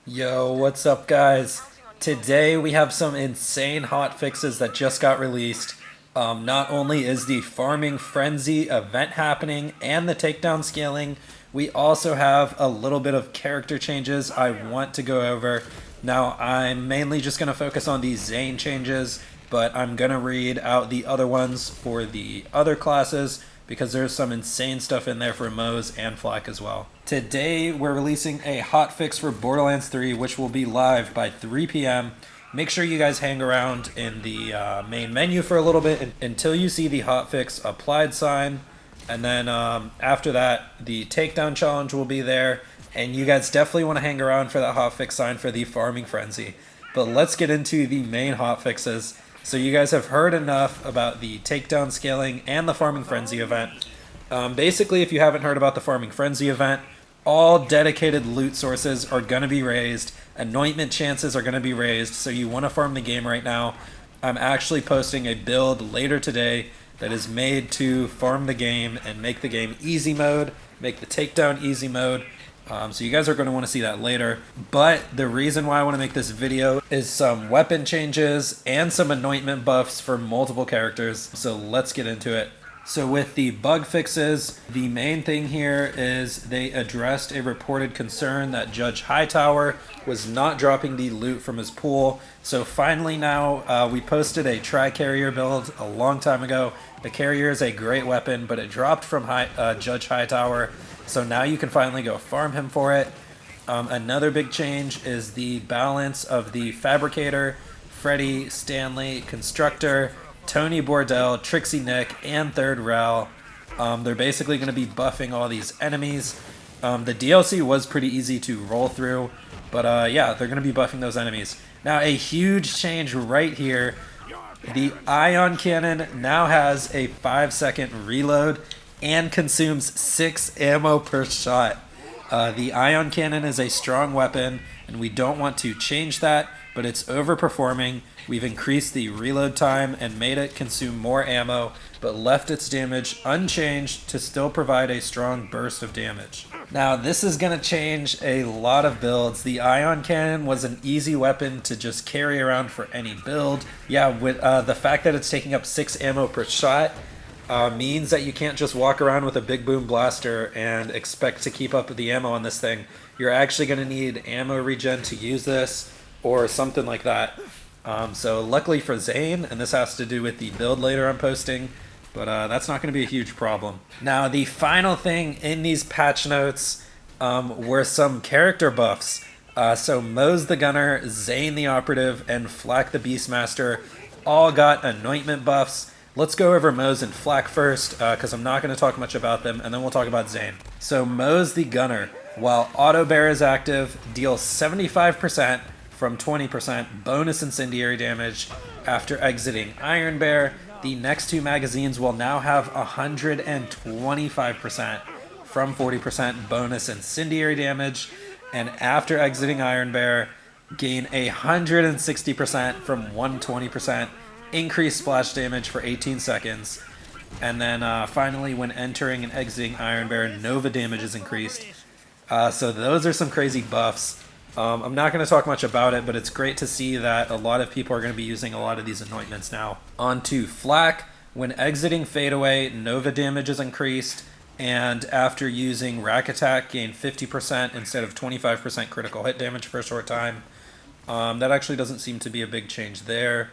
Yo, what's up, guys? Today we have some insane hot fixes that just got released. Not only is the Farming Frenzy event happening and the takedown scaling, we also have a little bit of character changes I want to go over. Now, I'm mainly just going to focus on these Zane changes, but I'm going to read out the other ones for the other classes because there's some insane stuff in there for Moze and Flack as well. Today, we're releasing a hotfix for Borderlands 3, which will be live by 3 p.m. Make sure you guys hang around in the main menu for a little bit until you see the hotfix applied sign. And then after that, the takedown challenge will be there. And you guys definitely want to hang around for that hotfix sign for the Farming Frenzy. But let's get into the main hotfixes. So you guys have heard enough about the takedown scaling and the Farming Frenzy event. Basically, if you haven't heard about the Farming Frenzy event, all dedicated loot sources are going to be raised. Anointment chances are going to be raised. So you want to farm the game right now. I'm actually posting a build later today that is made to farm the game and make the game easy mode, make the takedown easy mode. So you guys are going to want to see that later. But the reason why I want to make this video is some weapon changes and some anointment buffs for multiple characters. So let's get into it. So with the bug fixes, the main thing here is they addressed a reported concern that Judge Hightower was not dropping the loot from his pool. So finally now, we posted a tri-carrier build a long time ago. The carrier is a great weapon, but it dropped from Judge Hightower. So now you can finally go farm him for it. Another big change is the balance of the Fabricator, Freddy, Stanley, Constructor, Tony Bordell, Trixie Nick, and Third Rel. They're basically going to be buffing all these enemies. The DLC was pretty easy to roll through, but yeah, they're going to be buffing those enemies. Now, a huge change right here. The Ion Cannon now has a 5-second reload and consumes 6 ammo per shot. The Ion Cannon is a strong weapon, and we don't want to change that, but it's overperforming. We've increased the reload time and made it consume more ammo, but left its damage unchanged to still provide a strong burst of damage. Now, this is going to change a lot of builds. The Ion Cannon was an easy weapon to just carry around for any build. Yeah, with the fact that it's taking up 6 ammo per shot, means that you can't just walk around with a big boom blaster and expect to keep up with the ammo on this thing. You're actually going to need ammo regen to use this or something like that. So luckily for Zane, and this has to do with the build later I'm posting, but that's not going to be a huge problem. Now, the final thing in these patch notes were some character buffs. So Moze the Gunner, Zane the Operative, and Flack the Beastmaster all got anointment buffs. Let's go over Moze and Flack first, because I'm not going to talk much about them, and then we'll talk about Zane. So Moze the Gunner, while Auto Bear is active, deals 75% from 20% bonus incendiary damage after exiting Iron Bear. The next two magazines will now have 125% from 40% bonus incendiary damage, and after exiting Iron Bear, gain 160% from 120%. Increased splash damage for 18 seconds. And then finally, when entering and exiting Iron Bear, Nova damage is increased. So those are some crazy buffs. I'm not going to talk much about it, but it's great to see that a lot of people are going to be using a lot of these anointments now. On to Flack. When exiting Fadeaway, Nova damage is increased. And after using Rack Attack, gain 50% instead of 25% critical hit damage for a short time. That actually doesn't seem to be a big change there.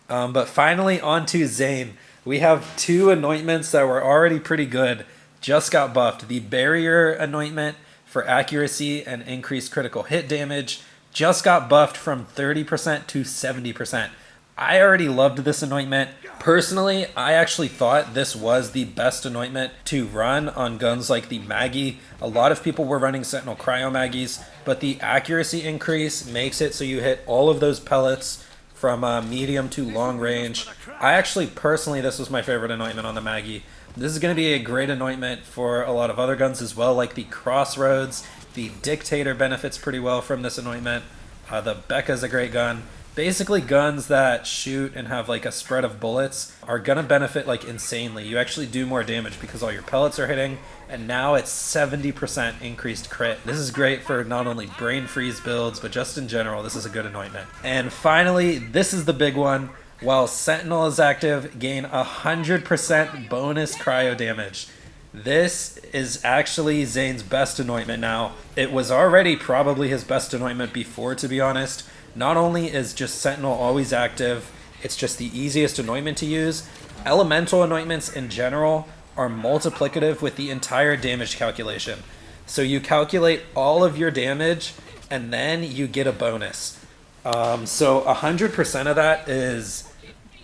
But finally, on to Zane. We have two anointments that were already pretty good, just got buffed. The Barrier Anointment for accuracy and increased critical hit damage just got buffed from 30% to 70%. I already loved this anointment. Personally, I actually thought this was the best anointment to run on guns like the Maggie. A lot of people were running Sentinel Cryo Maggies, but the accuracy increase makes it so you hit all of those pellets from medium to long range. I actually, personally, this was my favorite anointment on the Maggie. This is going to be a great anointment for a lot of other guns as well, like the Crossroads. The Dictator benefits pretty well from this anointment. The Becca's a great gun. Basically, guns that shoot and have like a spread of bullets are going to benefit like insanely. You actually do more damage because all your pellets are hitting, and now it's 70% increased crit. This is great for not only brain freeze builds, but just in general, this is a good anointment. And finally, this is the big one. While Sentinel is active, gain 100% bonus cryo damage. This is actually Zane's best anointment now. It was already probably his best anointment before, to be honest. Not only is just Sentinel always active, it's just the easiest anointment to use. Elemental anointments in general are multiplicative with the entire damage calculation. So you calculate all of your damage and then you get a bonus. So 100% of that is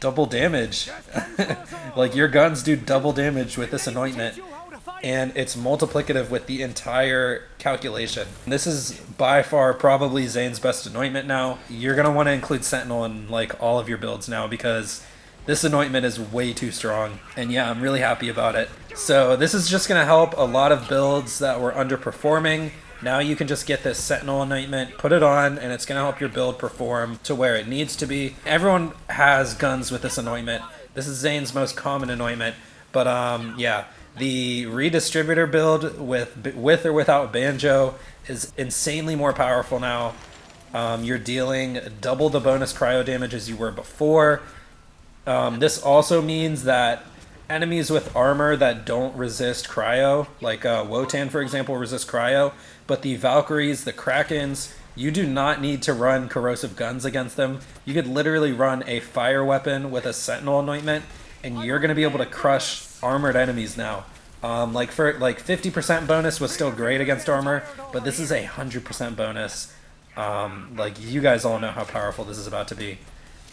double damage. Like your guns do double damage with this anointment, and it's multiplicative with the entire calculation. This is by far probably Zane's best anointment now. You're gonna want to include Sentinel in like all of your builds now because this anointment is way too strong, and yeah, I'm really happy about it. So this is just gonna help a lot of builds that were underperforming. Now you can just get this Sentinel anointment, put it on, and it's gonna help your build perform to where it needs to be. Everyone has guns with this anointment. This is Zane's most common anointment, but yeah. The redistributor build with or without Banjo is insanely more powerful now. You're dealing double the bonus cryo damage as you were before. This also means that enemies with armor that don't resist cryo, like Wotan for example, resist cryo, but the Valkyries, the Krakens, you do not need to run corrosive guns against them. You could literally run a fire weapon with a Sentinel anointment, and you're going to be able to crush armored enemies now. Like 50% bonus was still great against armor, but this is 100% bonus. Like you guys all know how powerful this is about to be.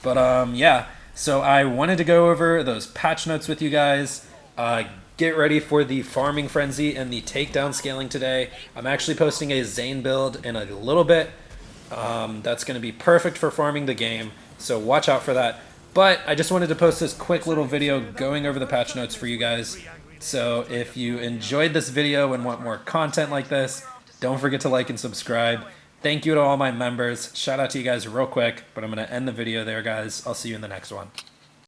But yeah, so I wanted to go over those patch notes with you guys. Get ready for the farming frenzy and the takedown scaling today. I'm actually posting a Zane build in a little bit. That's going to be perfect for farming the game, so watch out for that. But I just wanted to post this quick little video going over the patch notes for you guys. So if you enjoyed this video and want more content like this, don't forget to like and subscribe. Thank you to all my members. Shout out to you guys real quick, but I'm going to end the video there, guys. I'll see you in the next one.